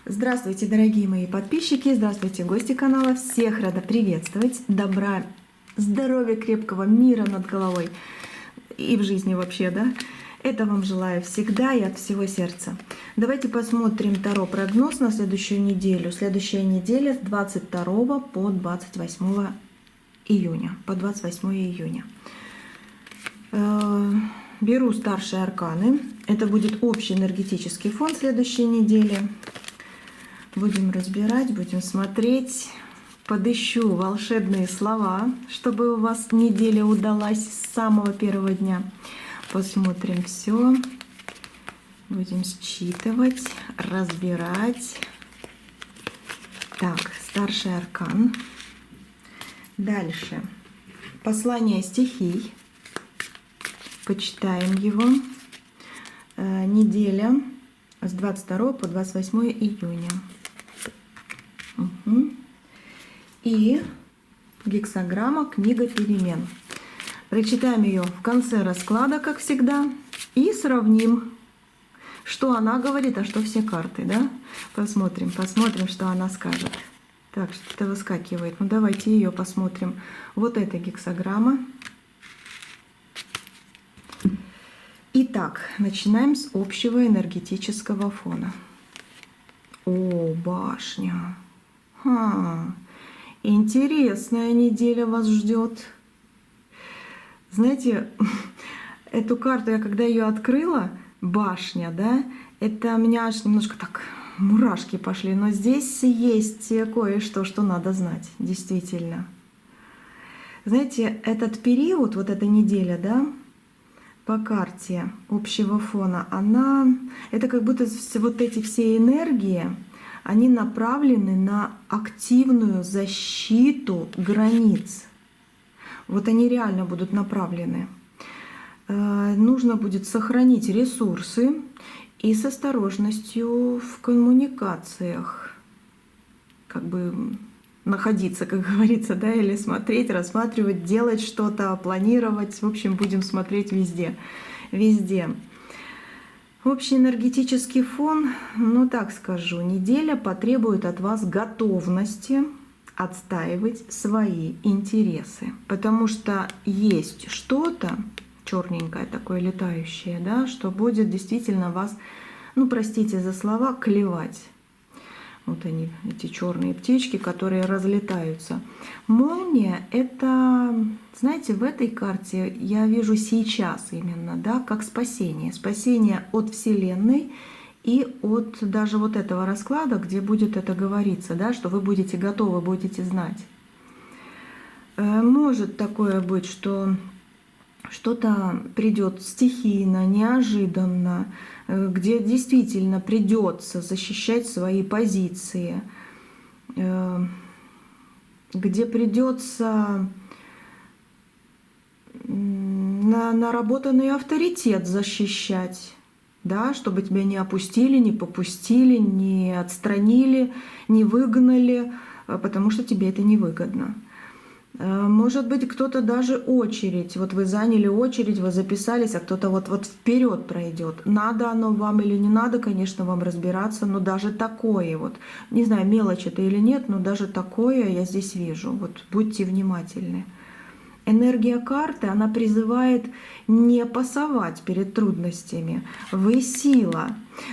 Здравствуйте, дорогие мои подписчики, здравствуйте, гости канала. Всех рада приветствовать. Добра, здоровья, крепкого мира над головой и в жизни вообще, да? Это вам желаю всегда и от всего сердца. Давайте посмотрим Таро-прогноз на следующую неделю. Следующая неделя с 22 по 28 июня. По 28 июня. Беру старшие арканы. Это будет общий энергетический фон следующей недели. Будем разбирать, будем смотреть. Подыщу волшебные слова, чтобы у вас неделя удалась с самого первого дня. Посмотрим все. Будем считывать, разбирать. Так, старший аркан. Дальше. Послание стихий. Почитаем его. Неделя с 22 по 28 июня. И гексаграмма «Книга перемен». Прочитаем ее в конце расклада, как всегда, и сравним, что она говорит, а что все карты, да? Посмотрим, что она скажет. Так, что-то выскакивает. Ну, давайте ее посмотрим. Вот эта гексаграмма. Итак, начинаем с общего энергетического фона. О, башня. Интересная неделя вас ждет. Знаете, эту карту я когда ее открыла, башня, да, это у меня аж немножко так мурашки пошли. Но здесь есть кое-что, что надо знать, действительно. Знаете, этот период, вот эта неделя, да, по карте общего фона, это как будто вот эти все энергии, они направлены на активную защиту границ. Вот они реально будут направлены. Нужно будет сохранить ресурсы и с осторожностью в коммуникациях. Как бы находиться, как говорится, да, или смотреть, рассматривать, делать что-то, планировать. В общем, будем смотреть везде. Везде. Общий энергетический фон, ну так скажу, неделя потребует от вас готовности отстаивать свои интересы. Потому что есть что-то черненькое такое летающее, да, что будет действительно вас, ну простите за слова, клевать. Вот они, эти черные птички, которые разлетаются. Молния — это, знаете, в этой карте я вижу сейчас именно, да, как спасение. Спасение от Вселенной и от даже вот этого расклада, где будет это говориться, да, что вы будете готовы, будете знать. Может такое быть, что что-то придет стихийно, неожиданно, где действительно придется защищать свои позиции, где придется наработанный авторитет защищать, да, чтобы тебя не опустили, не попустили, не отстранили, не выгнали, потому что тебе это невыгодно. Может быть, кто-то даже очередь. Вот вы заняли очередь, вы записались, а кто-то вот вперед пройдет. Надо оно вам или не надо, конечно, вам разбираться, но даже такое вот, не знаю, мелочь это или нет, но даже такое я здесь вижу. Вот будьте внимательны. Энергия карты, она призывает не пасовать перед трудностями. Вы сила.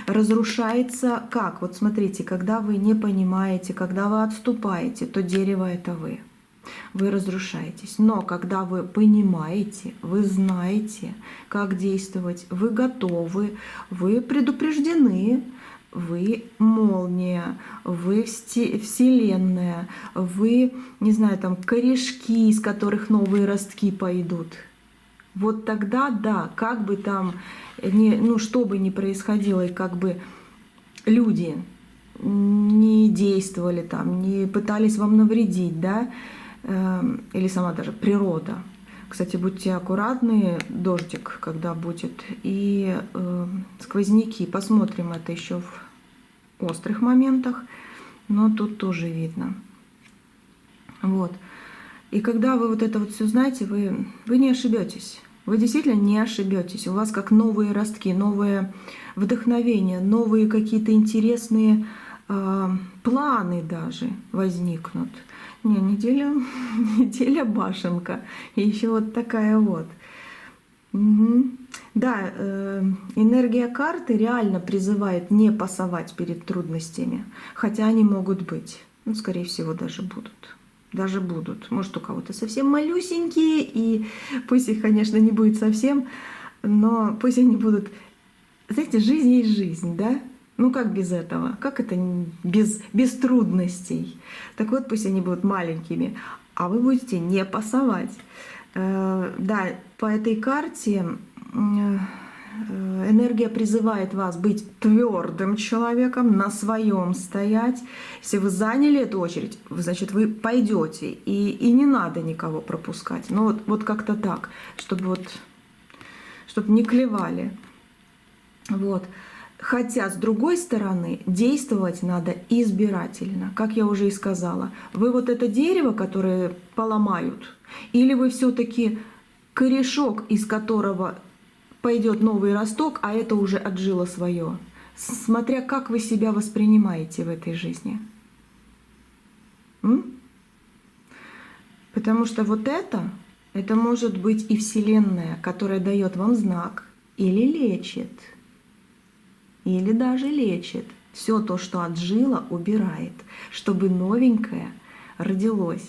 Разрушается как? Вот смотрите, когда вы не понимаете, когда вы отступаете, то дерево — это вы. Вы разрушаетесь. Но когда вы понимаете, вы знаете, как действовать, вы готовы, вы предупреждены, вы молния, вы вселенная, вы, не знаю, там корешки, из которых новые ростки пойдут. Вот тогда, да, как бы там, что бы ни происходило, и как бы люди не действовали там, не пытались вам навредить, да, или сама даже природа. Кстати, будьте аккуратны, дождик, когда будет, и сквозняки. Посмотрим это еще в острых моментах, но тут тоже видно. Вот. И когда вы вот это вот все знаете, вы не ошибетесь. Вы действительно не ошибетесь. У вас как новые ростки, новое вдохновение, новые какие-то интересные планы даже возникнут. Не, неделя, неделя башенка. И еще вот такая вот. Угу. Да, энергия карты реально призывает не пасовать перед трудностями, хотя они могут быть. Ну, скорее всего, даже будут. Даже будут. Может, у кого-то совсем малюсенькие, и пусть их, конечно, не будет совсем, но пусть они будут... Знаете, жизнь есть жизнь, да? Ну как без этого? Как это без трудностей? Так вот, пусть они будут маленькими, а вы будете не пасовать. Да, по этой карте энергия призывает вас быть твердым человеком, на своем стоять. Если вы заняли эту очередь, значит, вы пойдете, и не надо никого пропускать. Ну вот как-то так, чтобы не клевали. Вот. Хотя, с другой стороны, действовать надо избирательно, как я уже и сказала. Вы вот это дерево, которое поломают, или вы все-таки корешок, из которого пойдет новый росток, а это уже отжило свое. Смотря как вы себя воспринимаете в этой жизни. Потому что вот это может быть и Вселенная, которая дает вам знак или лечит. Или даже лечит. Все то, что отжило, убирает, чтобы новенькое родилось.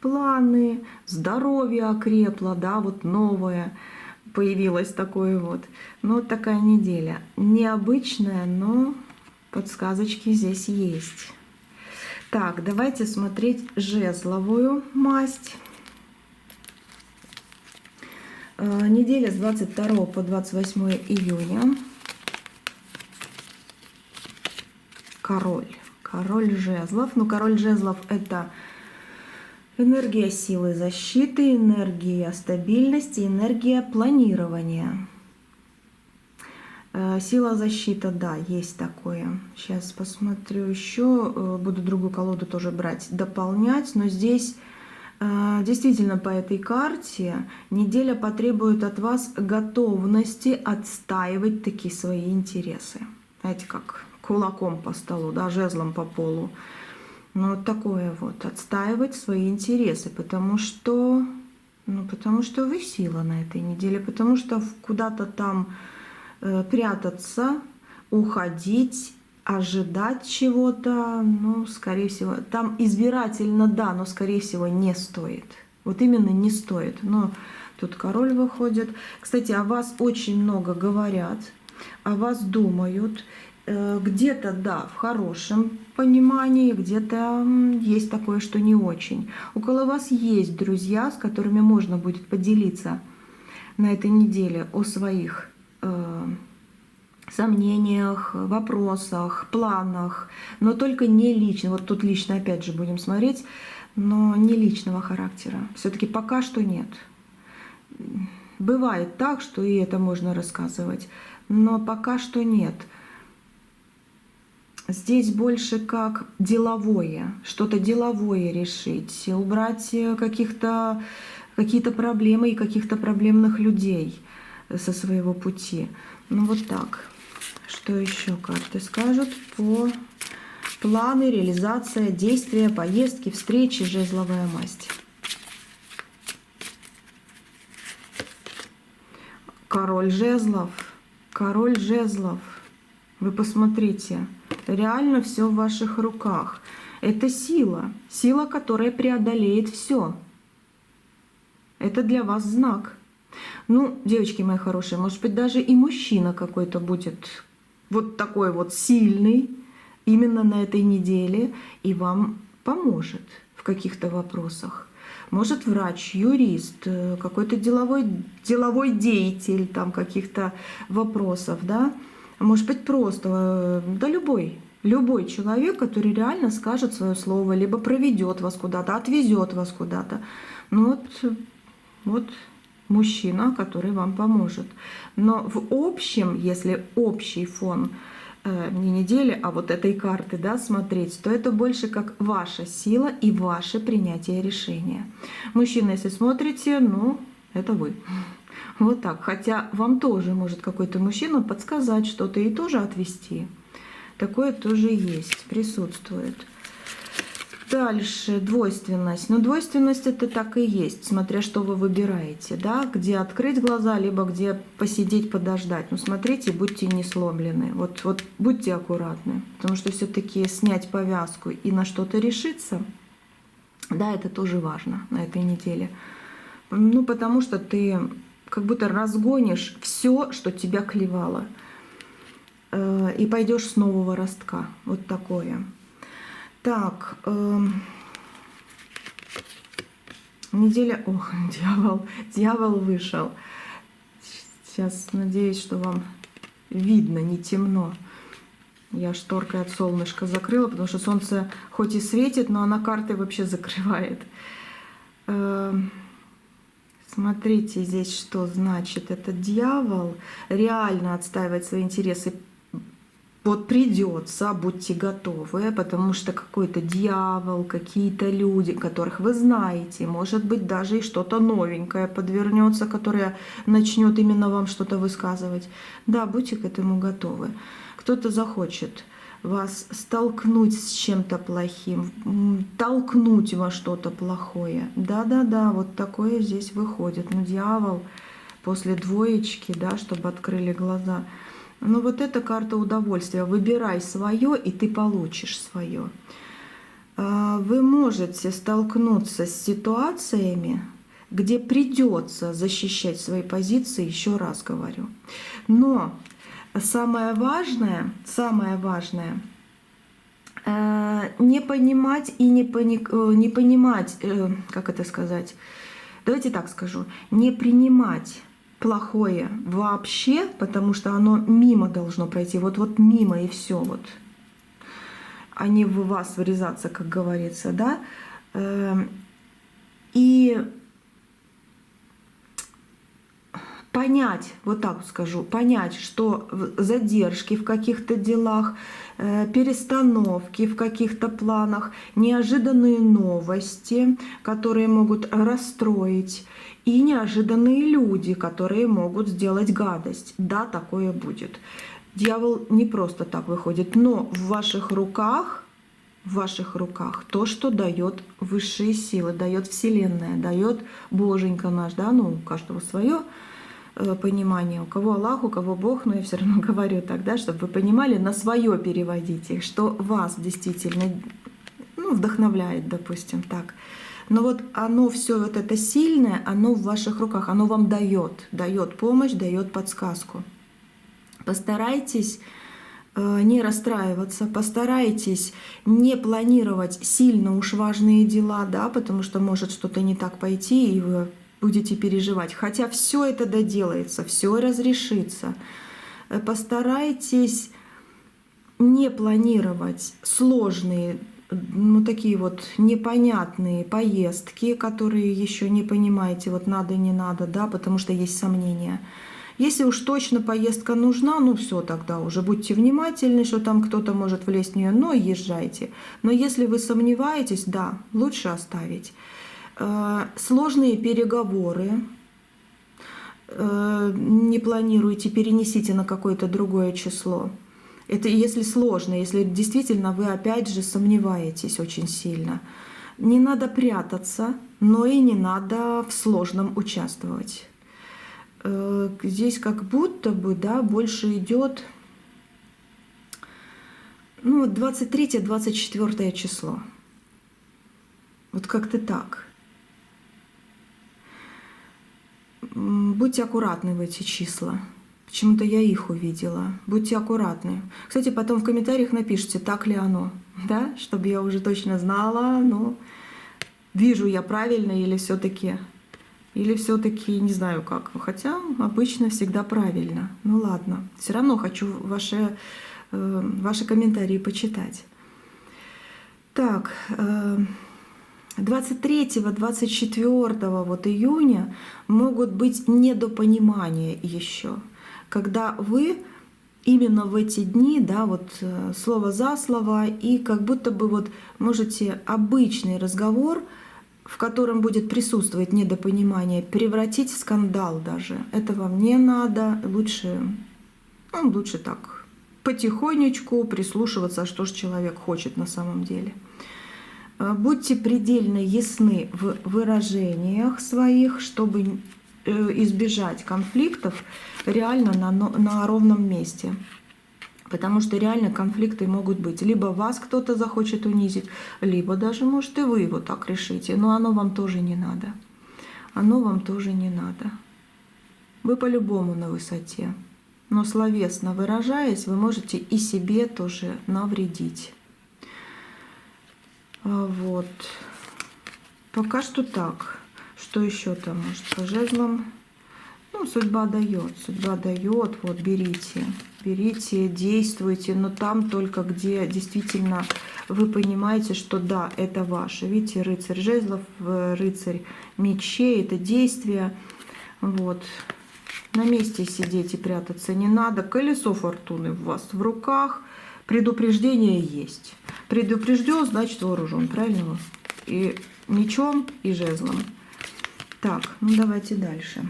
Планы, здоровье окрепло, да, вот новое появилось такое вот. Ну, вот такая неделя. Необычная, но подсказочки здесь есть. Так, давайте смотреть жезловую масть. Неделя с 22 по 28 июня. Король жезлов. Ну, король жезлов — это энергия силы защиты, энергия стабильности, энергия планирования. Сила защиты, да, есть такое. Сейчас посмотрю еще. Буду другую колоду тоже брать, дополнять. Но здесь действительно по этой карте неделя потребует от вас готовности отстаивать такие свои интересы. Знаете, как кулаком по столу, да, жезлом по полу. Ну, вот такое вот. Отстаивать свои интересы, потому что вы сила на этой неделе, потому что куда-то там прятаться, уходить, ожидать чего-то, ну, скорее всего, там избирательно, да, но, скорее всего, не стоит. Вот именно не стоит. Но тут король выходит. Кстати, о вас очень много говорят, о вас думают. Где-то, да, в хорошем понимании, где-то есть такое, что не очень. Около вас есть друзья, с которыми можно будет поделиться на этой неделе о своих сомнениях, вопросах, планах, но только не лично. Вот тут лично опять же будем смотреть, но не личного характера. Все-таки пока что нет. Бывает так, что и это можно рассказывать, но пока что нет. Здесь больше как деловое, что-то деловое решить, убрать какие-то проблемы и каких-то проблемных людей со своего пути. Ну вот так. Что еще карты скажут по планы, реализация, действия, поездки, встречи, жезловая масть. Король жезлов. Король жезлов. Вы посмотрите. Реально все в ваших руках. Это сила. Сила, которая преодолеет все. Это для вас знак. Ну, девочки мои хорошие, может быть, даже и мужчина какой-то будет вот такой вот сильный именно на этой неделе и вам поможет в каких-то вопросах. Может, врач, юрист, какой-то деловой деятель там каких-то вопросов, да. Может быть, просто, да, любой человек, который реально скажет свое слово, либо проведет вас куда-то, отвезет вас куда-то. Ну вот мужчина, который вам поможет. Но в общем, если общий фон не недели, а вот этой карты, да, смотреть, то это больше как ваша сила и ваше принятие решения. Мужчина, если смотрите, ну, это вы. Вот так. Хотя вам тоже может какой-то мужчина подсказать что-то и тоже отвести. Такое тоже есть, присутствует. Дальше двойственность. Но двойственность это так и есть, смотря что вы выбираете, да, где открыть глаза, либо где посидеть, подождать. Но смотрите, будьте не сломлены, вот будьте аккуратны, потому что все-таки снять повязку и на что-то решиться, да, это тоже важно на этой неделе. Ну, потому что ты как будто разгонишь все, что тебя клевало, и пойдешь с нового ростка. Вот такое. Так, неделя... Ох, дьявол вышел. Сейчас надеюсь, что вам видно, не темно. Я шторкой от солнышка закрыла, потому что солнце хоть и светит, но оно карты вообще закрывает. Смотрите здесь, что значит этот дьявол. Реально отстаивать свои интересы. Вот придется, будьте готовы, потому что какой-то дьявол, какие-то люди, которых вы знаете, может быть, даже и что-то новенькое подвернется, которое начнет именно вам что-то высказывать. Да, будьте к этому готовы. Кто-то захочет вас столкнуть с чем-то плохим, толкнуть во что-то плохое. Да, вот такое здесь выходит. Ну, дьявол после двоечки, да, чтобы открыли глаза. Но вот эта карта удовольствия. Выбирай свое, и ты получишь свое. Вы можете столкнуться с ситуациями, где придется защищать свои позиции, еще раз говорю. Но самое важное, не понимать и не понимать, как это сказать, давайте так скажу, не принимать плохое вообще, потому что оно мимо должно пройти, вот мимо и все, вот, а не в вас врезаться, как говорится, да, и понять, вот так скажу, понять, что задержки в каких-то делах, перестановки в каких-то планах, неожиданные новости, которые могут расстроить, и неожиданные люди, которые могут сделать гадость. Да, такое будет. Дьявол не просто так выходит, но в ваших руках то, что дает высшие силы, дает Вселенная, дает Боженька наш, да, ну у каждого свое понимание, у кого Аллах, у кого Бог, но я все равно говорю тогда, чтобы вы понимали, на свое переводите, что вас действительно, ну, вдохновляет, допустим, так. Но вот оно все вот это сильное, оно в ваших руках, оно вам дает помощь, дает подсказку. Постарайтесь не расстраиваться, постарайтесь не планировать сильно уж важные дела, да, потому что может что-то не так пойти, и вы будете переживать. Хотя все это доделается, все разрешится. Постарайтесь не планировать сложные, ну такие вот непонятные поездки, которые еще не понимаете, вот надо, не надо, да, потому что есть сомнения. Если уж точно поездка нужна, ну все, тогда уже будьте внимательны, что там кто-то может влезть в нее, но езжайте. Но если вы сомневаетесь, да, лучше оставить. Сложные переговоры не планируйте, перенесите на какое-то другое число. Это если сложно, если действительно вы опять же сомневаетесь очень сильно. Не надо прятаться, но и не надо в сложном участвовать. Здесь как будто бы, да, больше идет, ну, 23-24 число. Вот как-то так. Будьте аккуратны в эти числа. Почему-то я их увидела. Будьте аккуратны. Кстати, потом в комментариях напишите, так ли оно, да, чтобы я уже точно знала, ну, вижу я правильно или все-таки не знаю как. Хотя обычно всегда правильно. Ну ладно, все равно хочу ваши комментарии почитать. Так, 23-24 вот июня могут быть недопонимания еще, когда вы именно в эти дни, да, вот слово за слово, и как будто бы вот можете обычный разговор, в котором будет присутствовать недопонимание, превратить в скандал даже. Это вам не надо, лучше так потихонечку прислушиваться, что же человек хочет на самом деле. Будьте предельно ясны в выражениях своих, чтобы избежать конфликтов реально на ровном месте. Потому что реально конфликты могут быть. Либо вас кто-то захочет унизить, либо даже, может, и вы его так решите. Но оно вам тоже не надо. Оно вам тоже не надо. Вы по-любому на высоте. Но словесно выражаясь, вы можете и себе тоже навредить. Вот. Пока что так. Что еще там может по жезлам? Ну, судьба дает. Судьба дает. Вот, берите. Берите, действуйте, но там только, где действительно вы понимаете, что да, это ваше. Видите, рыцарь жезлов, рыцарь мечей, это действие. Вот. На месте сидеть и прятаться не надо. Колесо фортуны у вас в руках. Предупреждение есть. Предупрежден, значит вооружен, правильно? И мечом, и жезлом. Так, ну давайте дальше.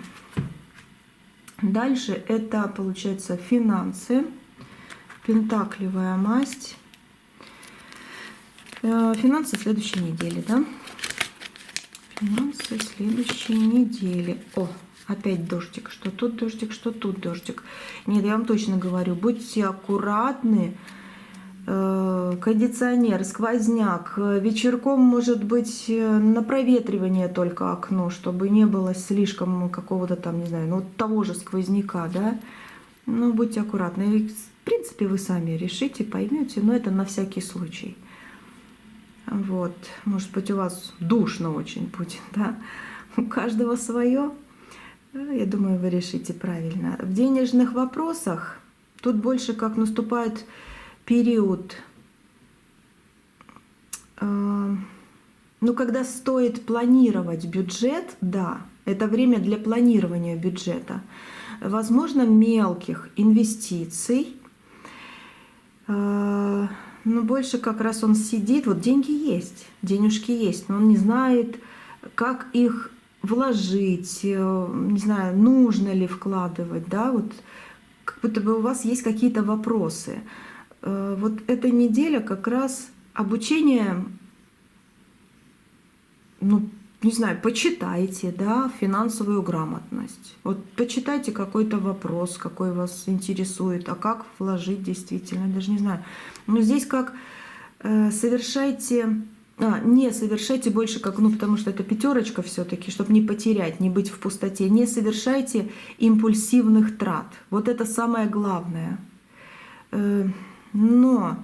Дальше это, получается, финансы, пентаклевая масть. Финансы следующей недели, да? Финансы следующей недели. О, опять дождик. Что тут дождик, что тут дождик. Нет, я вам точно говорю, будьте аккуратны. Кондиционер, сквозняк. Вечерком, может быть, на проветривание только окно, чтобы не было слишком какого-то там, не знаю, ну вот того же сквозняка, да. Ну, будьте аккуратны. В принципе, вы сами решите, поймете, но это на всякий случай. Вот. Может быть, у вас душно очень будет, да. У каждого свое. Я думаю, вы решите правильно. В денежных вопросах тут больше как наступает период, ну, когда стоит планировать бюджет, да, это время для планирования бюджета. Возможно, мелких инвестиций, но больше как раз он сидит, вот деньги есть, денежки есть, но он не знает, как их вложить, не знаю, нужно ли вкладывать, да, вот как будто бы у вас есть какие-то вопросы. Вот эта неделя как раз обучение, ну, не знаю, почитайте, да, финансовую грамотность. Вот почитайте какой-то вопрос, какой вас интересует, а как вложить действительно, даже не знаю. Но здесь как совершайте, не совершайте больше, как, ну, потому что это пятерочка все-таки, чтобы не потерять, не быть в пустоте. Не совершайте импульсивных трат. Вот это самое главное. Но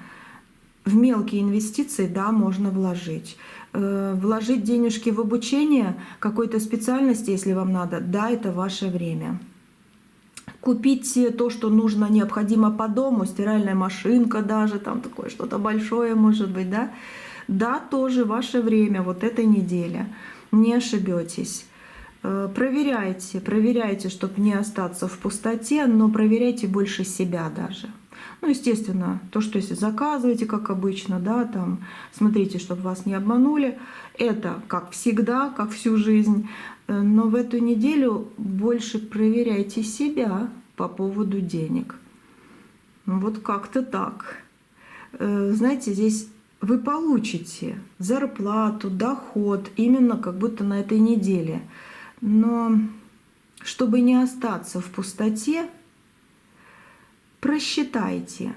в мелкие инвестиции, да, можно вложить. Вложить денежки в обучение какой-то специальности, если вам надо, да, это ваше время. Купить то, что нужно, необходимо по дому, стиральная машинка даже, там такое что-то большое может быть, да. Да, тоже ваше время, вот эта неделя. Не ошибетесь. Проверяйте, проверяйте, чтобы не остаться в пустоте, но проверяйте больше себя даже. Ну, естественно, то, что если заказываете, как обычно, да, там, смотрите, чтобы вас не обманули. Это как всегда, как всю жизнь. Но в эту неделю больше проверяйте себя по поводу денег. Вот как-то так. Знаете, здесь вы получите зарплату, доход именно как будто на этой неделе. Но чтобы не остаться в пустоте, просчитайте,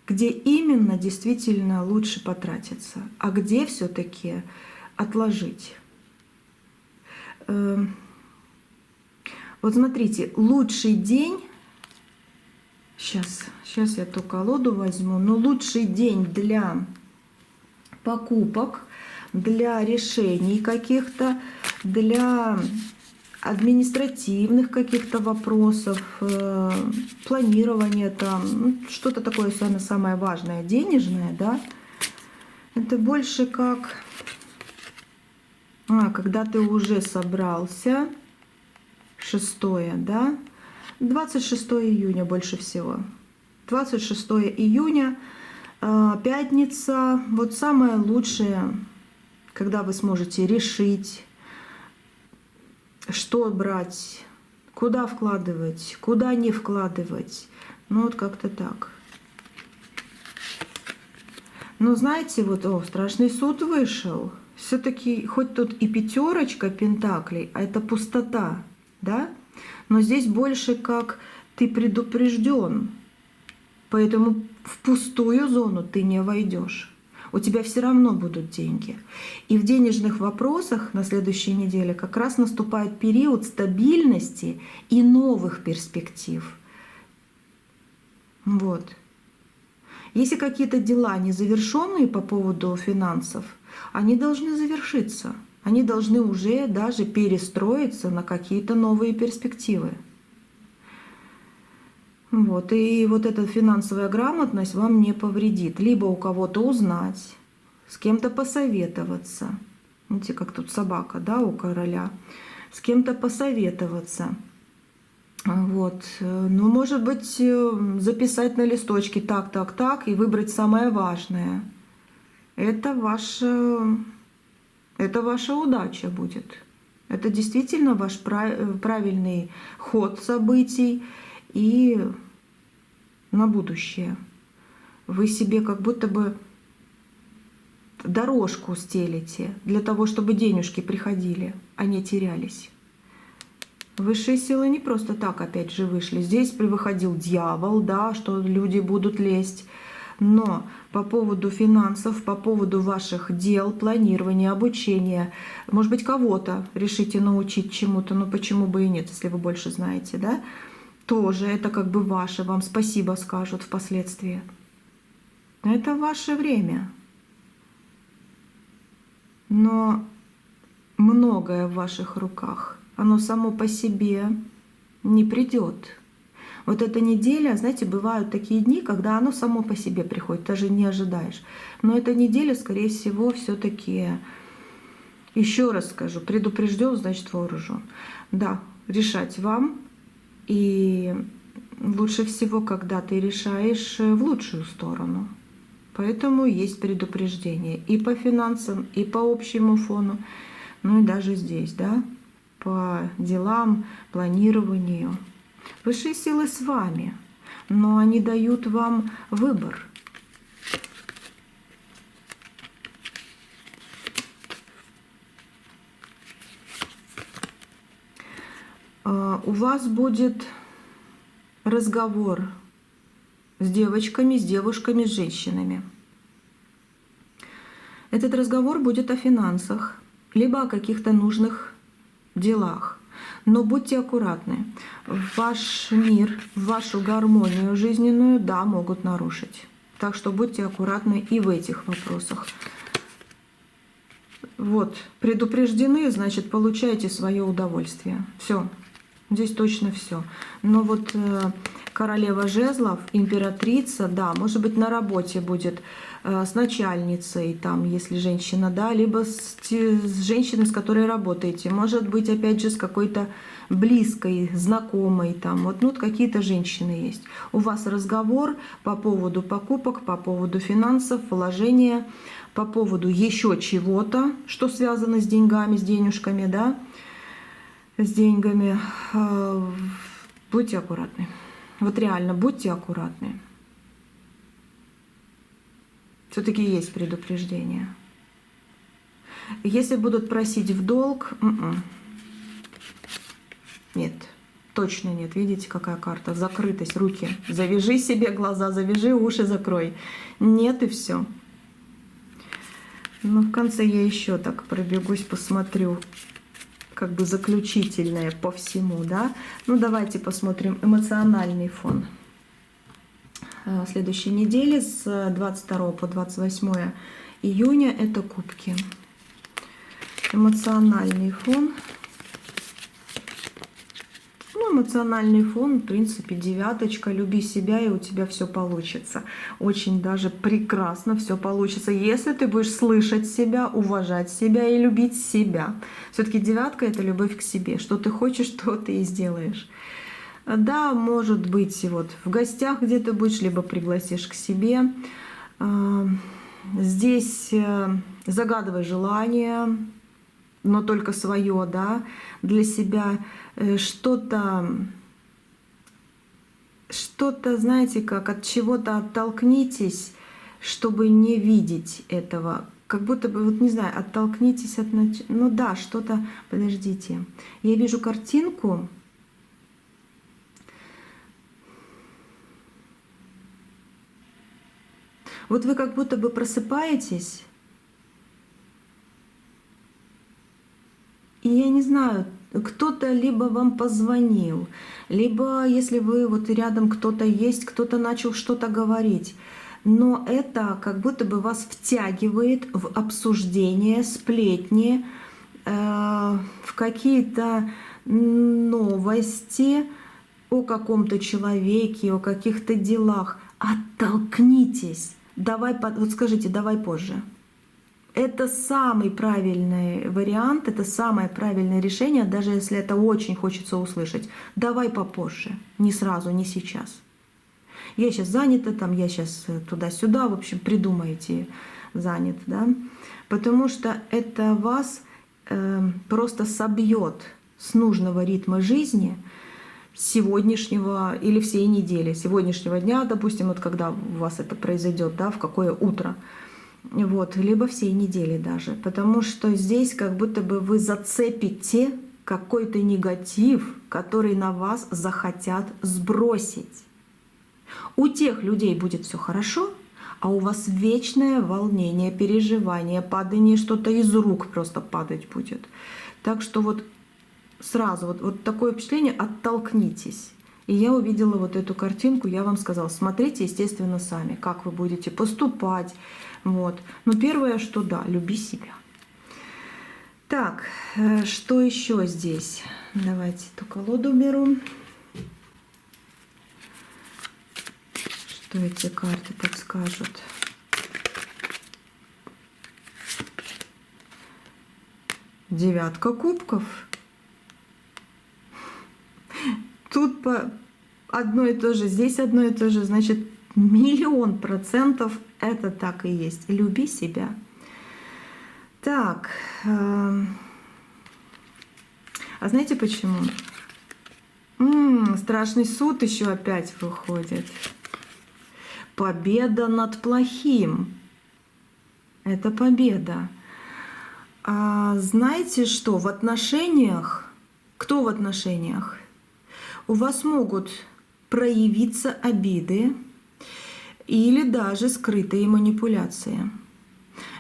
где именно действительно лучше потратиться, а где все-таки отложить. Вот смотрите, лучший день, сейчас я ту колоду возьму, но лучший день для покупок, для решений каких-то, для административных каких-то вопросов, планирования там, ну, что-то такое самое важное, денежное, да, это больше как, когда ты уже собрался, 6-е, да, 26 июня больше всего, 26 июня, пятница, вот самое лучшее, когда вы сможете решить, что брать, куда вкладывать, куда не вкладывать. Ну вот как-то так. Но знаете, вот, страшный суд вышел. Все-таки, хоть тут и пятерочка пентаклей, а это пустота, да? Но здесь больше как ты предупрежден. Поэтому в пустую зону ты не войдешь. У тебя все равно будут деньги. И в денежных вопросах на следующей неделе как раз наступает период стабильности и новых перспектив. Вот. Если какие-то дела незавершенные по поводу финансов, они должны завершиться. Они должны уже даже перестроиться на какие-то новые перспективы. Вот. И вот эта финансовая грамотность вам не повредит. Либо у кого-то узнать, с кем-то посоветоваться. Видите, как тут собака, да, у короля. С кем-то посоветоваться. Вот. Ну, может быть, записать на листочке так, так, так и выбрать самое важное. Это ваша удача будет. Это действительно ваш правильный ход событий и на будущее. Вы себе как будто бы дорожку стелите для того, чтобы денежки приходили, а не терялись. Высшие силы не просто так опять же вышли. Здесь выходил дьявол, да, что люди будут лезть. Но по поводу финансов, по поводу ваших дел, планирования, обучения, может быть, кого-то решите научить чему-то, но почему бы и нет, если вы больше знаете, да? Тоже это как бы ваше, вам спасибо скажут впоследствии. Это ваше время. Но многое в ваших руках. Оно само по себе не придет. Вот эта неделя, знаете, бывают такие дни, когда оно само по себе приходит, даже не ожидаешь. Но эта неделя, скорее всего, все-таки, еще раз скажу, предупрежден, значит вооружен. Да, решать вам. И лучше всего, когда ты решаешь в лучшую сторону. Поэтому есть предупреждение и по финансам, и по общему фону, ну и даже здесь, да, по делам, планированию. Высшие силы с вами, но они дают вам выбор. У вас будет разговор с девочками, с девушками, с женщинами. Этот разговор будет о финансах, либо о каких-то нужных делах. Но будьте аккуратны. Ваш мир, вашу гармонию жизненную, да, могут нарушить. Так что будьте аккуратны и в этих вопросах. Вот, предупреждены, значит, получаете свое удовольствие. Все, здесь точно все. Но вот королева жезлов, императрица, да, может быть, на работе будет с начальницей, там, если женщина, да, либо с женщиной, с которой работаете. Может быть, опять же, с какой-то близкой, знакомой, там, вот, ну, какие-то женщины есть. У вас разговор по поводу покупок, по поводу финансов, вложения, по поводу еще чего-то, что связано с деньгами, с денежками, да, с деньгами. Будьте аккуратны. Вот реально, будьте аккуратны. Все-таки есть предупреждение. Если будут просить в долг, нет, точно нет. Видите, какая карта? Закрытость, руки. Завяжи себе глаза, завяжи уши, закрой. Нет, и все. Но в конце я еще так пробегусь, посмотрю, как бы заключительное по всему, да. Ну, давайте посмотрим эмоциональный фон. Следующей недели с 22 по 28 июня это кубки. Эмоциональный фон. Ну, эмоциональный фон, в принципе, девяточка. Люби себя, и у тебя все получится. Очень даже прекрасно все получится, если ты будешь слышать себя, уважать себя и любить себя. Все-таки девятка — это любовь к себе. Что ты хочешь, то ты и сделаешь. Да, может быть, вот в гостях где ты будешь, либо пригласишь к себе. Здесь загадывай желание, но только свое, да, для себя. Что-то, знаете, как от чего-то оттолкнитесь, чтобы не видеть этого. Как будто бы, вот не знаю, оттолкнитесь от ну да, что-то, подождите. Я вижу картинку. Вот вы как будто бы просыпаетесь, и я не знаю, кто-то либо вам позвонил, либо если вы вот рядом кто-то есть, кто-то начал что-то говорить. Но это как будто бы вас втягивает в обсуждение, сплетни, в какие-то новости о каком-то человеке, о каких-то делах. Оттолкнитесь. Давай, вот скажите, давай позже. Это самый правильный вариант, это самое правильное решение, даже если это очень хочется услышать. Давай попозже, не сразу, не сейчас. Я сейчас занята, там, я сейчас туда-сюда, в общем, придумайте занят, да? Потому что это вас просто собьет с нужного ритма жизни сегодняшнего или всей недели, сегодняшнего дня, допустим, вот когда у вас это произойдет, да, в какое утро. Вот, либо всей недели даже. Потому что здесь как будто бы вы зацепите какой-то негатив, который на вас захотят сбросить. У тех людей будет все хорошо, а у вас вечное волнение, переживание, падание, что-то из рук просто падать будет. Так что вот сразу вот такое впечатление, оттолкнитесь. И я увидела вот эту картинку, я вам сказала, смотрите, естественно, сами, как вы будете поступать. Вот. Но первое, что да, люби себя. Так, что еще здесь? Давайте эту колоду беру. Что эти карты подскажут? Девятка кубков. Тут одно и то же, здесь одно и то же. Значит, 1000000% это так и есть. Люби себя. Так. А знаете почему? Страшный суд еще опять выходит. Победа над плохим. Это победа. А знаете что? В отношениях, кто в отношениях? У вас могут проявиться обиды или даже скрытые манипуляции.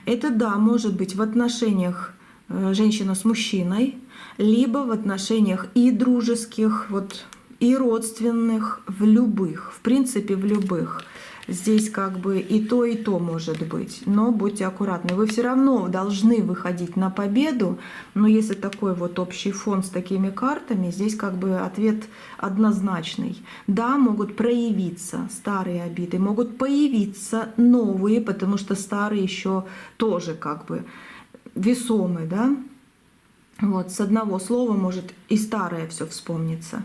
Это да, может быть в отношениях женщина с мужчиной, либо в отношениях и дружеских, вот, и родственных, в любых, в принципе в любых. Здесь как бы и то может быть, но будьте аккуратны. Вы все равно должны выходить на победу, но если такой вот общий фон с такими картами, здесь как бы ответ однозначный. Да, могут проявиться старые обиды, могут появиться новые, потому что старые еще тоже как бы весомы, да. Вот с одного слова может и старое все вспомниться.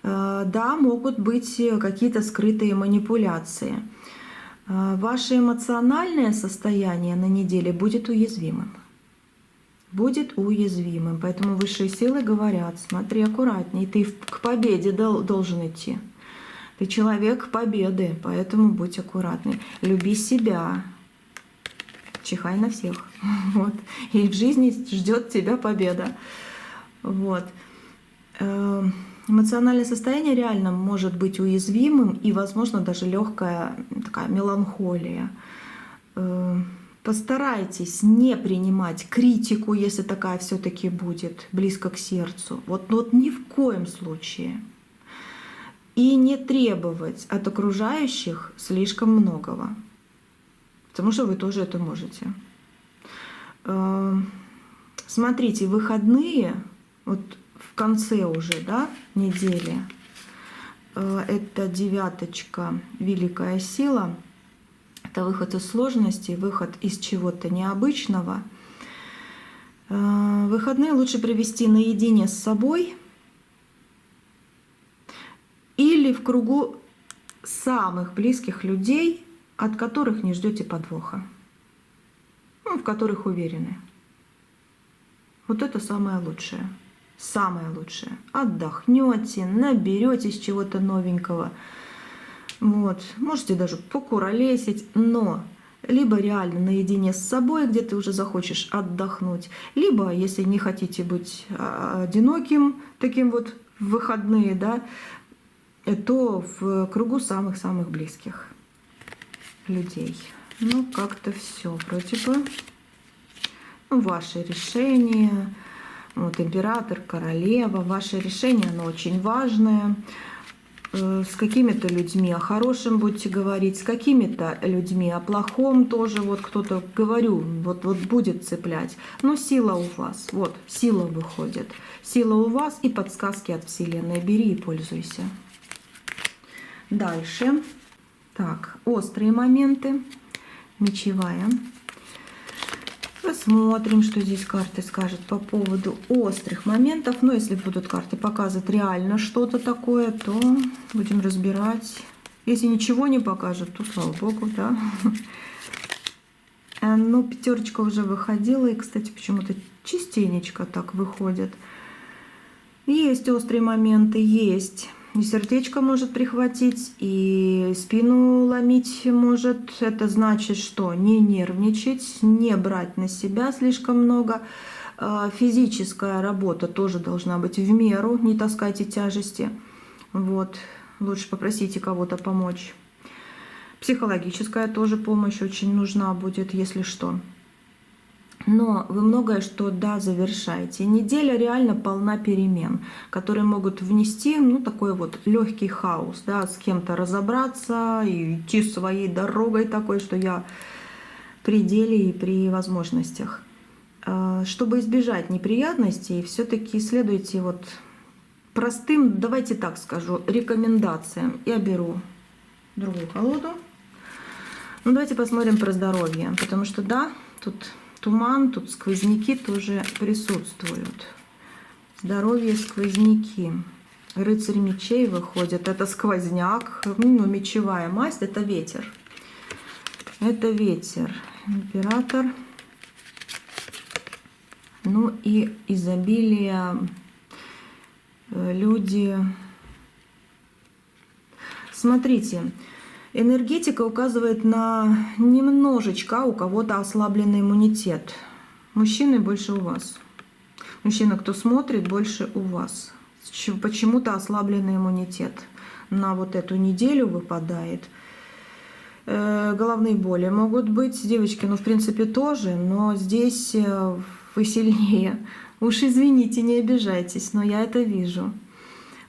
Да, могут быть какие-то скрытые манипуляции. Ваше эмоциональное состояние на неделе будет уязвимым. Будет уязвимым. Поэтому высшие силы говорят, смотри аккуратней, ты к победе должен идти. Ты человек победы, поэтому будь аккуратный. Люби себя. Чихай на всех. Вот. И в жизни ждет тебя победа. Вот. Эмоциональное состояние реально может быть уязвимым и, возможно, даже легкая такая меланхолия. Постарайтесь не принимать критику, если такая все-таки будет близко к сердцу. Вот ни в коем случае. И не требовать от окружающих слишком многого, потому что вы тоже это можете. Смотрите, выходные, вот в конце уже, да, недели, это девяточка, великая сила, это выход из сложностей, выход из чего-то необычного. Выходные лучше провести наедине с собой или в кругу самых близких людей, от которых не ждете подвоха, в которых уверены. Вот это самое лучшее. Самое лучшее. Отдохнете, наберетесь чего-то новенького. Вот. Можете даже покуролесить, но либо реально наедине с собой, где ты уже захочешь отдохнуть, либо, если не хотите быть одиноким, таким вот в выходные, да, то в кругу самых-самых близких людей. Ну, как-то все вроде бы. Ну, ваше решение. Вот император, королева. Ваше решение, оно очень важное. С какими-то людьми о хорошем будете говорить, с какими-то людьми о плохом тоже. Вот кто-то, говорю, вот будет цеплять. Но сила у вас. Вот, сила выходит. Сила у вас и подсказки от Вселенной. Бери и пользуйся. Дальше. Так, острые моменты. Мечевая. Посмотрим, что здесь карты скажут по поводу острых моментов. Но если будут карты показывать реально что-то такое, то будем разбирать. Если ничего не покажут, то слава богу, да. Ну, пятерочка уже выходила. И, кстати, почему-то частенечко так выходит. Есть острые моменты, есть. И сердечко может прихватить, и спину ломить может. Это значит, что не нервничать, не брать на себя слишком много. Физическая работа тоже должна быть в меру, не таскайте тяжести. Вот. Лучше попросите кого-то помочь. Психологическая тоже помощь очень нужна будет, если что. Но вы многое что, да, завершаете. Неделя реально полна перемен, которые могут внести, ну, такой вот легкий хаос, да, с кем-то разобраться и идти своей дорогой такой, что я при деле и при возможностях. Чтобы избежать неприятностей, все-таки следуйте вот простым, давайте так скажу, рекомендациям. Я беру другую колоду. Ну, давайте посмотрим про здоровье, потому что, да, тут туман, тут сквозняки тоже присутствуют. Здоровье, сквозняки. Рыцарь мечей выходит. Это сквозняк. Ну, мечевая масть — это ветер. Это ветер. Император. Ну и изобилие. Люди. Смотрите. Энергетика указывает на немножечко у кого-то ослабленный иммунитет. Мужчины больше у вас. Мужчина, кто смотрит, больше у вас. Почему-то ослабленный иммунитет на вот эту неделю выпадает. Головные боли могут быть, девочки, ну в принципе тоже, но здесь вы сильнее. Уж извините, не обижайтесь, но я это вижу.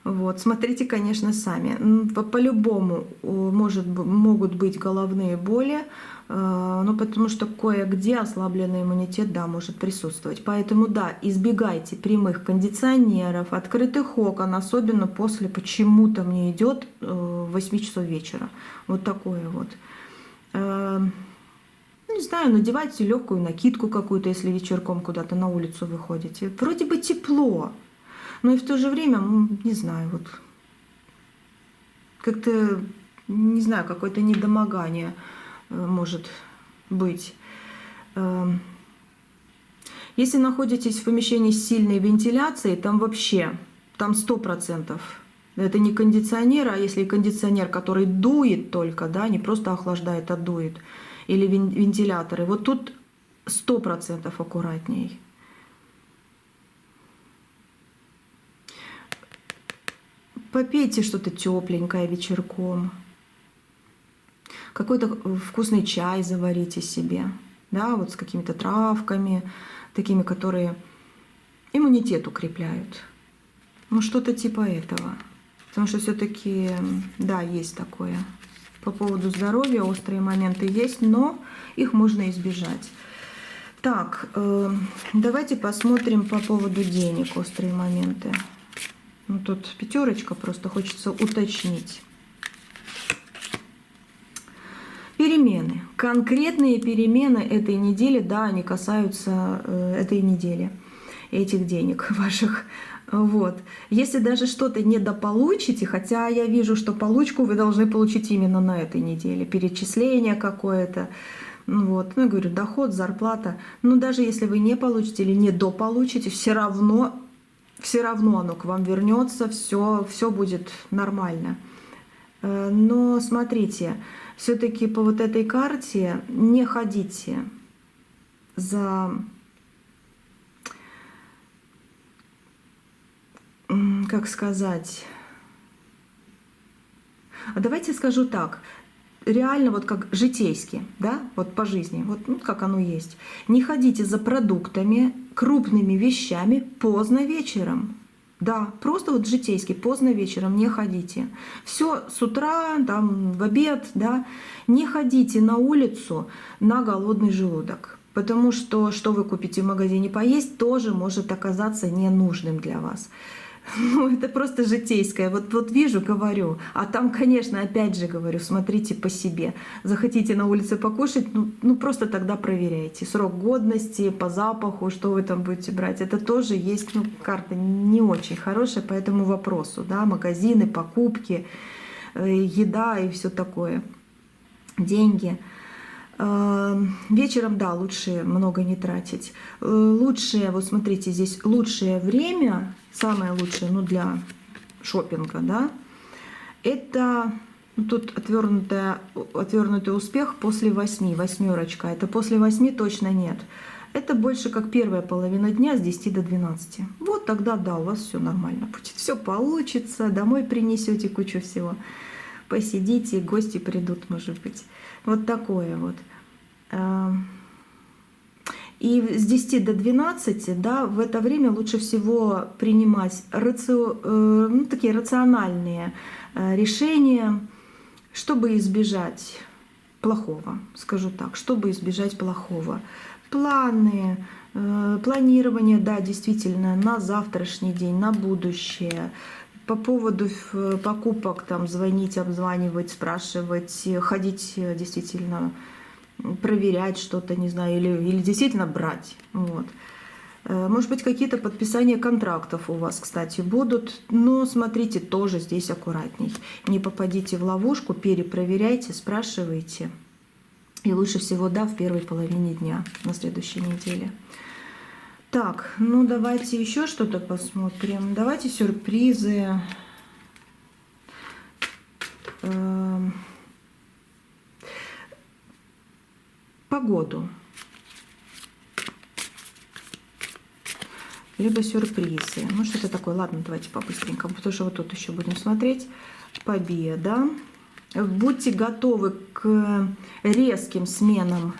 Вот, смотрите, конечно, сами. По-любому могут быть головные боли, ну, потому что кое-где ослабленный иммунитет, да, может присутствовать. Поэтому, да, избегайте прямых кондиционеров, открытых окон, особенно после, почему-то мне идет 8 часов вечера. Вот такое вот. Не знаю, надевайте легкую накидку какую-то, если вечерком куда-то на улицу выходите. Вроде бы тепло. Но и в то же время, не знаю, вот как-то, не знаю, какое-то недомогание может быть. Если находитесь в помещении с сильной вентиляцией, там вообще, там 100%. Это не кондиционер, а если кондиционер, который дует только, да, не просто охлаждает, а дует, или вентиляторы, вот тут 100% аккуратней. Попейте что-то тепленькое вечерком. Какой-то вкусный чай заварите себе. Да, вот с какими-то травками, такими, которые иммунитет укрепляют. Ну, что-то типа этого. Потому что все-таки, да, есть такое. По поводу здоровья острые моменты есть, но их можно избежать. Так, давайте посмотрим по поводу денег острые моменты. Ну, тут пятерочка, просто хочется уточнить. Перемены. Конкретные перемены этой недели, да, они касаются этой недели, этих денег ваших. Вот. Если даже что-то недополучите, хотя я вижу, что получку вы должны получить именно на этой неделе, перечисление какое-то, вот, ну, я говорю, доход, зарплата, но даже если вы не получите или недополучите, все равно оно к вам вернется, все будет нормально. Но смотрите, все-таки по вот этой карте не ходите за, как сказать, давайте скажу так, реально вот как житейски, да, вот по жизни, вот ну, как оно есть. Не ходите за продуктами, крупными вещами поздно вечером. Да, просто вот житейски, поздно вечером не ходите. Все с утра, там, в обед, да, не ходите на улицу на голодный желудок. Потому что вы купите в магазине поесть, тоже может оказаться ненужным для вас. Ну, это просто житейское. Вот вижу, говорю. А там, конечно, опять же говорю, смотрите по себе. Захотите на улице покушать, ну просто тогда проверяйте. Срок годности, по запаху, что вы там будете брать. Это тоже есть, ну, карта не очень хорошая по этому вопросу. Да? Магазины, покупки, еда и все такое. Деньги. Вечером, да, лучше много не тратить. Лучшее, вот смотрите, здесь лучшее время, самое лучшее, ну, для шопинга, да, это ну, тут отвернутый успех после 8, восьмерочка. Это после 8 точно нет. Это больше как первая половина дня с 10 до 12. Вот тогда, да, у вас все нормально будет. Все получится, домой принесете кучу всего. Посидите, гости придут, может быть. Вот такое вот. И с 10 до 12, да, в это время лучше всего принимать ну, такие рациональные решения, чтобы избежать плохого, скажу так, чтобы избежать плохого. Планы, планирование, да, действительно, на завтрашний день, на будущее. По поводу покупок, там, звонить, обзванивать, спрашивать, ходить действительно, проверять что-то, не знаю, или действительно брать. Вот. Может быть, какие-то подписания контрактов у вас, кстати, будут, но смотрите, тоже здесь аккуратней. Не попадите в ловушку, перепроверяйте, спрашивайте. И лучше всего, да, в первой половине дня на следующей неделе. Так, ну давайте еще что-то посмотрим. Давайте сюрпризы. Погоду. Либо сюрпризы. Ну что-то такое. Ладно, давайте по-быстренькому, потому что вот тут еще будем смотреть. Победа. Будьте готовы к резким сменам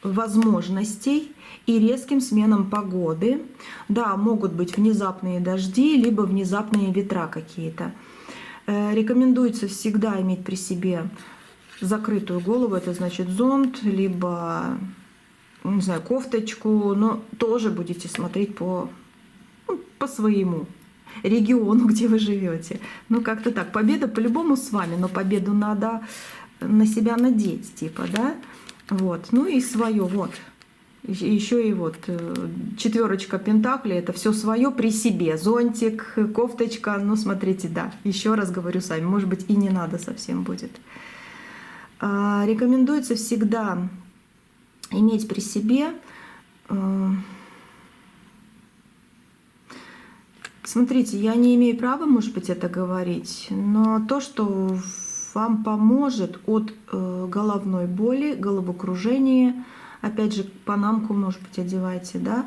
возможностей и резким сменам погоды. Да, могут быть внезапные дожди, либо внезапные ветра какие-то. Рекомендуется всегда иметь при себе закрытую голову, это значит зонт, либо, не знаю, кофточку, но тоже будете смотреть по своему региону, где вы живете. Ну, как-то так. Победа по-любому с вами, но победу надо на себя надеть, типа, да? Вот. Ну и свое, вот. Еще и вот четверочка пентаклей, это все свое при себе. Зонтик, кофточка, ну, смотрите, да. Еще раз говорю сами, может быть, и не надо совсем будет. Рекомендуется всегда иметь при себе, смотрите, я не имею права, может быть, это говорить, но то, что вам поможет от головной боли, головокружения, опять же, панамку, может быть, одевайте, да,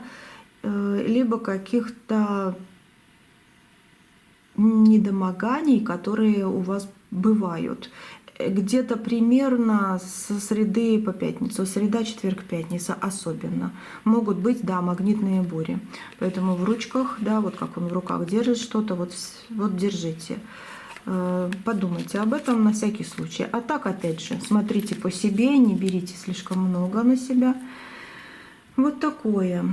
либо каких-то недомоганий, которые у вас бывают. Где-то примерно со среды по пятницу, среда, четверг, пятница особенно. Могут быть, да, магнитные бури. Поэтому в ручках, да, вот как он в руках держит что-то, вот держите. Подумайте об этом на всякий случай. А так, опять же, смотрите по себе, не берите слишком много на себя. Вот такое.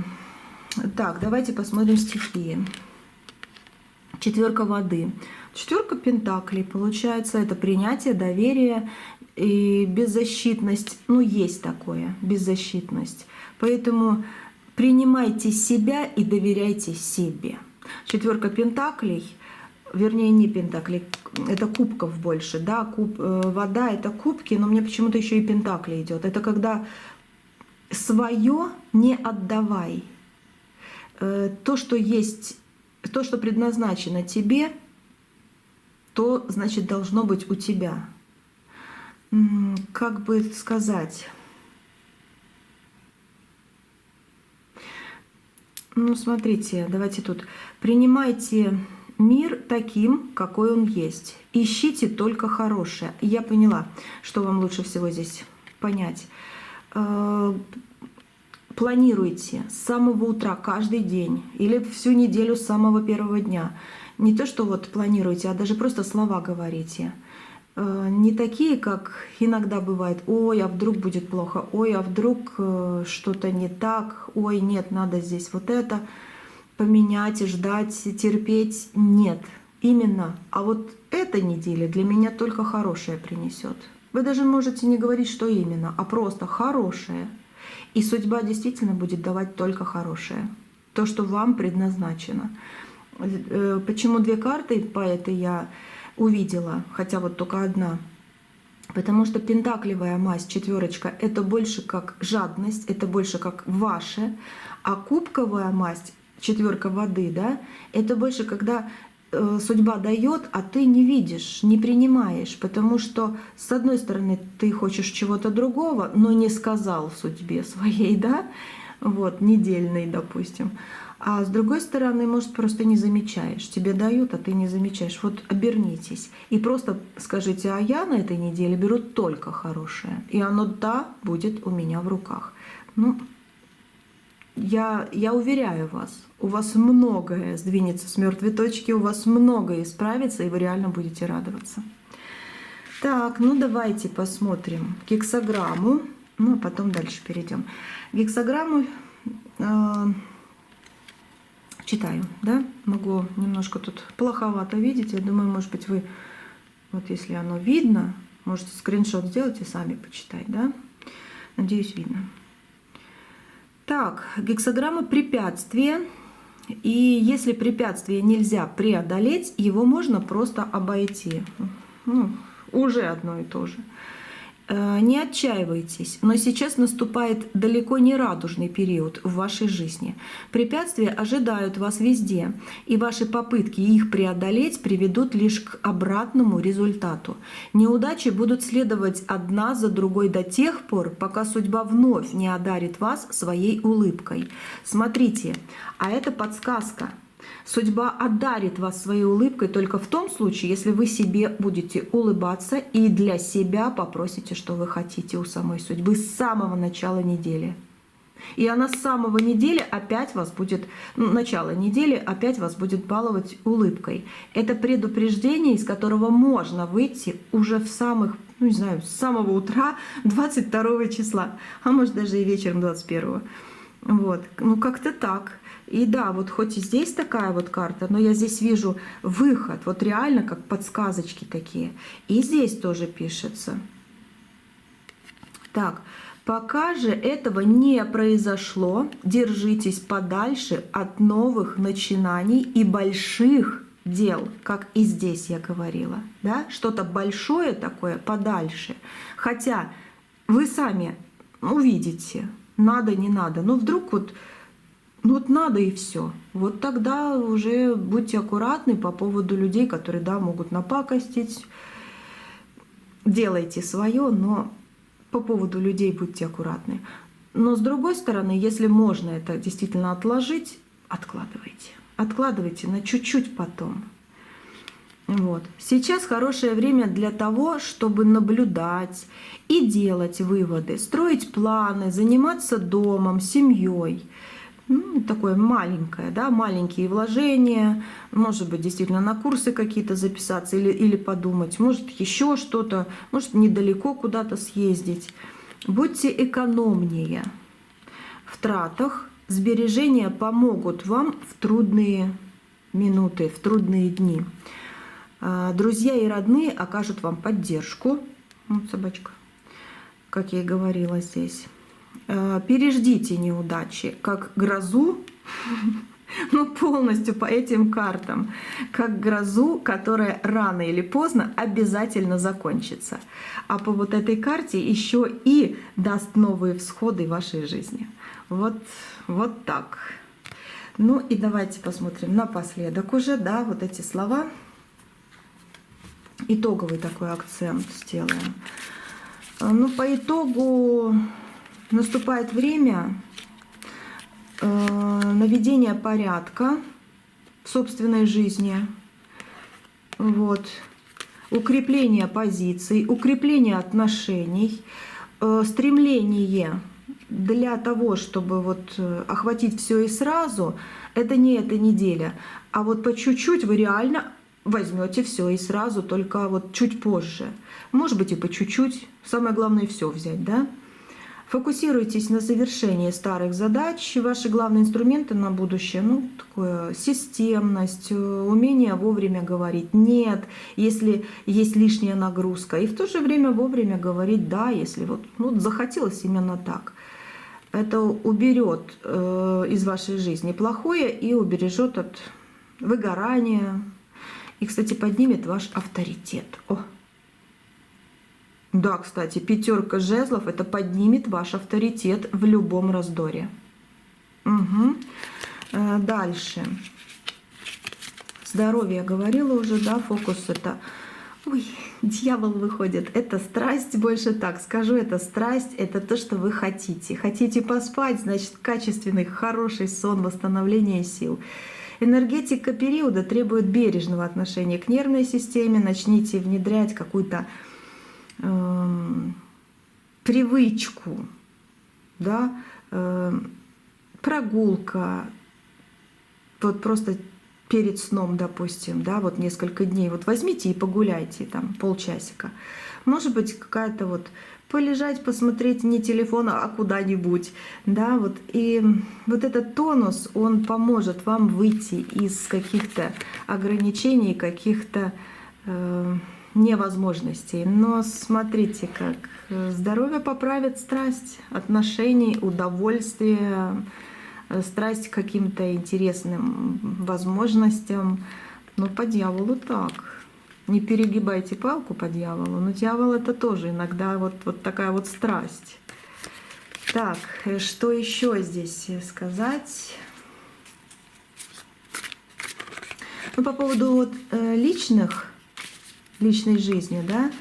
Так, давайте посмотрим стихии. Четверка воды. Четверка пентаклей, получается, это принятие, доверие и беззащитность. Ну, есть такое, беззащитность. Поэтому принимайте себя и доверяйте себе. Четверка пентаклей, вернее, не пентаклей, это кубков больше, да, вода это кубки, но мне почему-то еще и пентакли идет. Это когда свое не отдавай. То, что есть, то, что предназначено тебе, что, значит, должно быть у тебя. Как бы сказать? Ну, смотрите, давайте тут. Принимайте мир таким, какой он есть. Ищите только хорошее. Я поняла, что вам лучше всего здесь понять. Планируйте с самого утра, каждый день или всю неделю с самого первого дня. Не то, что вот планируете, а даже просто слова говорите. Не такие, как иногда бывает: ой, а вдруг будет плохо, ой, а вдруг что-то не так, ой, нет, надо здесь вот это поменять, ждать, терпеть. Нет, именно. А вот эта неделя для меня только хорошее принесет. Вы даже можете не говорить, что именно, а просто хорошее. И судьба действительно будет давать только хорошее. То, что вам предназначено. Почему 2 карты по этой я увидела, хотя вот только одна? Потому что пентаклевая масть, 4, это больше как жадность, это больше как ваше, а кубковая масть, 4 воды, да, это больше когда судьба дает, а ты не видишь, не принимаешь, потому что с одной стороны ты хочешь чего-то другого, но не сказал судьбе своей, да, вот, недельной, допустим. А с другой стороны, может, просто не замечаешь. Тебе дают, а ты не замечаешь. Вот обернитесь и просто скажите: а я на этой неделе беру только хорошее. И оно, да, будет у меня в руках. Ну, я уверяю вас, у вас многое сдвинется с мертвой точки, у вас многое исправится, и вы реально будете радоваться. Так, ну давайте посмотрим гексаграмму. Ну, а потом дальше перейдем. Гексаграмму читаю, да? Могу немножко тут плоховато видеть. Я думаю, может быть, вы, вот если оно видно, можете скриншот сделать и сами почитать, да? Надеюсь, видно. Так, гексаграмма препятствия. И если препятствие нельзя преодолеть, его можно просто обойти. Ну, уже одно и то же. Не отчаивайтесь, но сейчас наступает далеко не радужный период в вашей жизни. Препятствия ожидают вас везде, и ваши попытки их преодолеть приведут лишь к обратному результату. Неудачи будут следовать одна за другой до тех пор, пока судьба вновь не одарит вас своей улыбкой. Смотрите, а это подсказка. Судьба одарит вас своей улыбкой только в том случае, если вы себе будете улыбаться и для себя попросите, что вы хотите у самой судьбы с самого начала недели. И она с самого недели опять вас будет, начало недели опять вас будет баловать улыбкой. Это предупреждение, из которого можно выйти уже в самых, ну не знаю, с самого утра 22 числа, а может даже и вечером 21. Вот, ну как-то так. И да, вот хоть и здесь такая вот карта, но я здесь вижу выход, вот реально как подсказочки такие. И здесь тоже пишется. Так, пока же этого не произошло, держитесь подальше от новых начинаний и больших дел, как и здесь я говорила. Да? Что-то большое такое подальше. Хотя вы сами увидите, надо, не надо. Но вдруг вот надо и все. Вот тогда уже будьте аккуратны по поводу людей, которые, да, могут напакостить. Делайте свое, но по поводу людей будьте аккуратны. Но с другой стороны, если можно это действительно отложить, откладывайте. Откладывайте на чуть-чуть потом. Вот. Сейчас хорошее время для того, чтобы наблюдать и делать выводы, строить планы, заниматься домом, семьей. Ну, такое маленькое, да, маленькие вложения, может быть, действительно на курсы какие-то записаться или подумать, может, еще что-то, может, недалеко куда-то съездить. Будьте экономнее в тратах, сбережения помогут вам в трудные минуты, в трудные дни. Друзья и родные окажут вам поддержку. Вот собачка, как я и говорила здесь. Переждите неудачи, как грозу, но полностью по этим картам, как грозу, которая рано или поздно обязательно закончится. А по вот этой карте еще и даст новые всходы в вашей жизни. Вот так. Ну и давайте посмотрим напоследок уже, да, вот эти слова. итоговый такой акцент сделаем. Ну, по итогу наступает время наведения порядка в собственной жизни, вот, укрепление позиций, укрепление отношений, стремление для того, чтобы вот охватить все и сразу, это не эта неделя, а вот по чуть-чуть вы реально возьмете все и сразу, только вот чуть позже. Может быть и по чуть-чуть, самое главное все взять, да? Фокусируйтесь на завершении старых задач. Ваши главные инструменты на будущее, ну, такое системность, умение вовремя говорить «нет», если есть лишняя нагрузка. И в то же время вовремя говорить «да», если вот ну, захотелось именно так. Это уберет из вашей жизни плохое и убережет от выгорания. И, кстати, поднимет ваш авторитет. О! Да, кстати, 5 жезлов — это поднимет ваш авторитет в любом раздоре. Угу. Дальше. Здоровье я говорила уже, да, фокус это... Ой, дьявол выходит. Это страсть, больше так скажу, это страсть, это то, что вы хотите. Хотите поспать, значит, качественный, хороший сон, восстановление сил. Энергетика периода требует бережного отношения к нервной системе. Начните внедрять какую-то привычку, да, прогулка, вот просто перед сном, допустим, да, вот несколько дней, вот возьмите и погуляйте там полчасика. Может быть, какая-то вот полежать, посмотреть не телефон, а куда-нибудь, да, вот. И вот этот тонус, он поможет вам выйти из каких-то ограничений, каких-то невозможностей. Но смотрите, как здоровье поправит страсть, отношений, удовольствие, страсть к каким-то интересным возможностям. Но по дьяволу так. Не перегибайте палку по дьяволу, но дьявол это тоже иногда вот такая вот страсть. Так, что еще здесь сказать? Ну, по поводу вот личной жизни, да,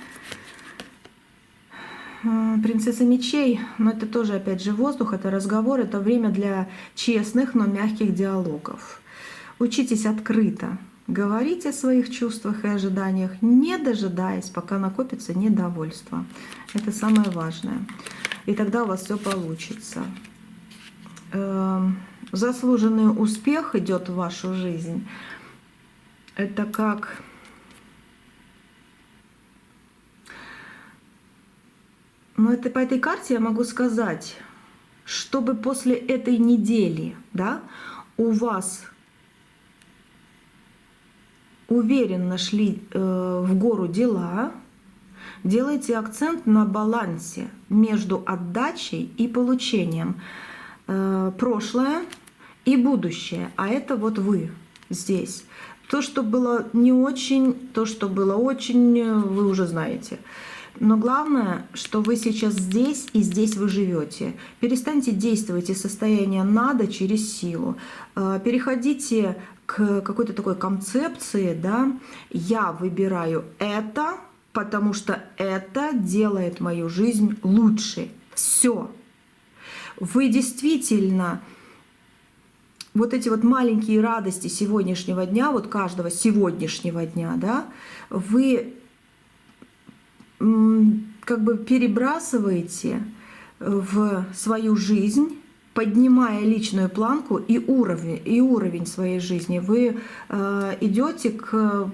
принцесса мечей, но это тоже, опять же, воздух, это разговор, это время для честных, но мягких диалогов. Учитесь открыто говорить о своих чувствах и ожиданиях, не дожидаясь, пока накопится недовольство. Это самое важное. И тогда у вас все получится. Заслуженный успех идет в вашу жизнь. Это как... Но это по этой карте я могу сказать, чтобы после этой недели, да, у вас уверенно шли в гору дела, делайте акцент на балансе между отдачей и получением. Прошлое и будущее, а это вот вы здесь. То, что было не очень, то, что было очень, вы уже знаете. Но главное, что вы сейчас здесь, и здесь вы живете. Перестаньте действовать из состояния «надо» через силу. Переходите к какой-то такой концепции, да, «я выбираю это, потому что это делает мою жизнь лучше». Все. Вы действительно вот эти вот маленькие радости сегодняшнего дня, вот каждого сегодняшнего дня, да, вы как бы перебрасываете в свою жизнь, поднимая личную планку и уровень своей жизни. Вы идете к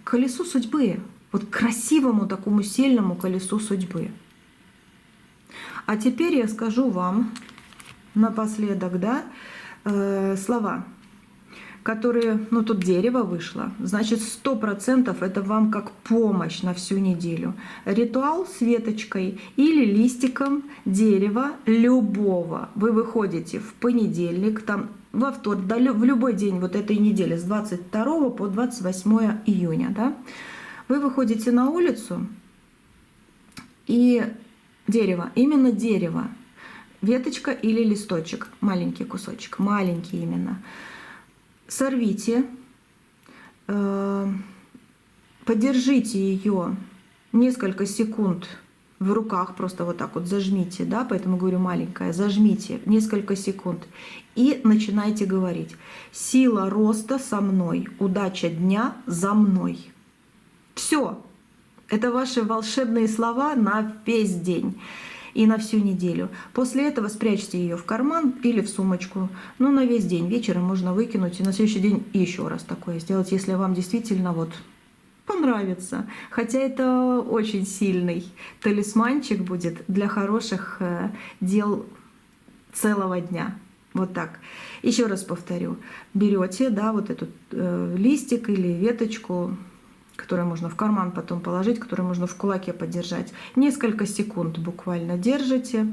колесу судьбы, вот к красивому такому сильному колесу судьбы. А теперь я скажу вам напоследок, да, слова, которые, ну тут дерево вышло, значит 100% это вам как помощь на всю неделю. Ритуал с веточкой или листиком дерева любого. Вы выходите в понедельник, там, во вторник, да, в любой день вот этой недели с 22 по 28 июня. Да? Вы выходите на улицу и дерево, именно дерево, веточка или листочек, маленький кусочек, маленький именно. Сорвите, подержите ее несколько секунд в руках, просто вот так вот зажмите, да, поэтому говорю маленькая, зажмите несколько секунд и начинайте говорить: сила роста со мной, удача дня за мной. Все, это ваши волшебные слова на весь день и на всю неделю. После этого спрячьте ее в карман или в сумочку. Ну, на весь день. Вечером можно выкинуть и на следующий день еще раз такое сделать, если вам действительно вот понравится. Хотя это очень сильный талисманчик будет для хороших дел целого дня. Вот так. Еще раз повторю. Берете, да, вот этот листик или веточку, которую можно в карман потом положить, которую можно в кулаке подержать. Несколько секунд буквально держите.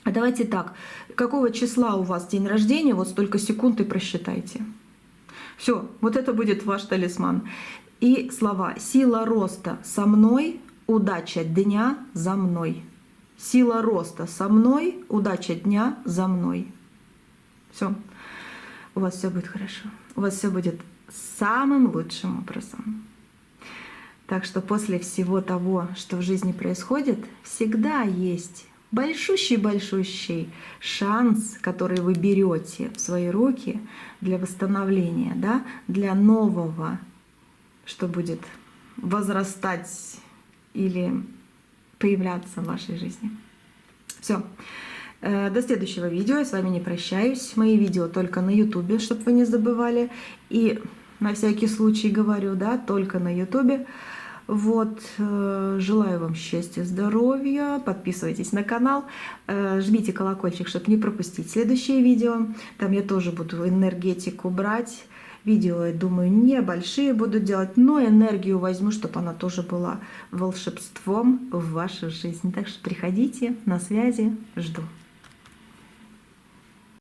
А давайте так, какого числа у вас день рождения, вот столько секунд и просчитайте. Все, вот это будет ваш талисман. И слова: сила роста со мной, удача дня за мной. Сила роста со мной, удача дня за мной. Все, у вас все будет хорошо. У вас все будет самым лучшим образом. Так что после всего того, что в жизни происходит, всегда есть большущий-большущий шанс, который вы берете в свои руки для восстановления, да, для нового, что будет возрастать или появляться в вашей жизни. Все. До следующего видео. Я с вами не прощаюсь. Мои видео только на YouTube, чтобы вы не забывали. И на всякий случай говорю, да, только на YouTube. Вот, желаю вам счастья, здоровья, подписывайтесь на канал, жмите колокольчик, чтобы не пропустить следующие видео. Там я тоже буду энергетику брать. Видео, я думаю, небольшие буду делать, но энергию возьму, чтобы она тоже была волшебством в вашу жизнь. Так что приходите, на связи, жду.